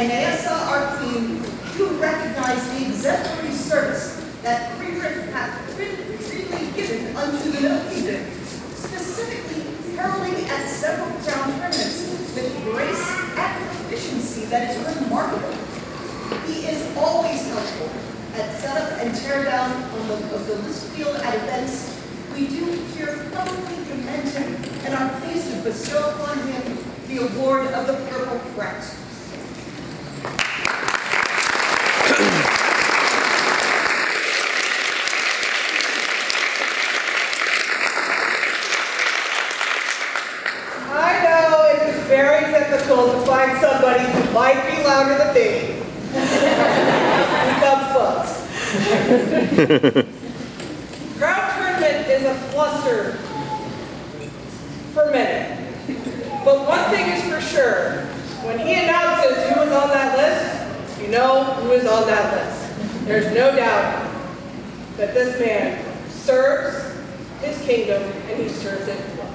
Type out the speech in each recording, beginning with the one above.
Aeneasa, our queen, you recognize the exemplary service that Friederich hath freely given unto the Middle Kingdom, specifically heralding at several crown tournaments with grace and proficiency that is remarkable. He is always helpful at setup and teardown of the list field at events. We do here publicly commend him and are pleased to bestow upon him the award of the Purple Fret. I know it is very difficult to find somebody who might be louder than me. He comes close. Crown tournament is a fluster for many. But one thing is for sure, when he announces who is on that list, you know who is on that list. There's no doubt that this man serves his kingdom and he serves it well.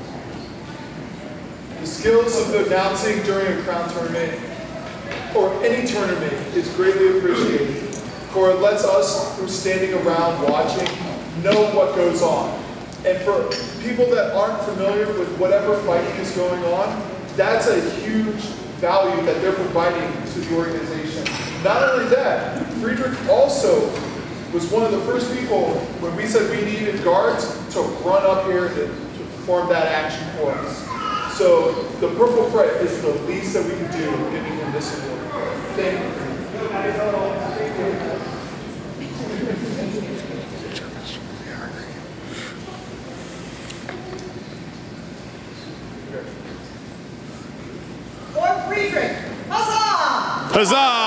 The skills of announcing during a crown tournament or any tournament is greatly appreciated, for it lets us who are standing around watching know what goes on. And for people that aren't familiar with whatever fighting is going on, that's a huge value that they're providing to the organization. Not only that, Friedrich also was one of the first people, when we said we needed guards, to run up here to perform that action for us. So the Purple Fret is the least that we can do giving him this award. Thank you. For Friedrich, huzzah! Huzzah!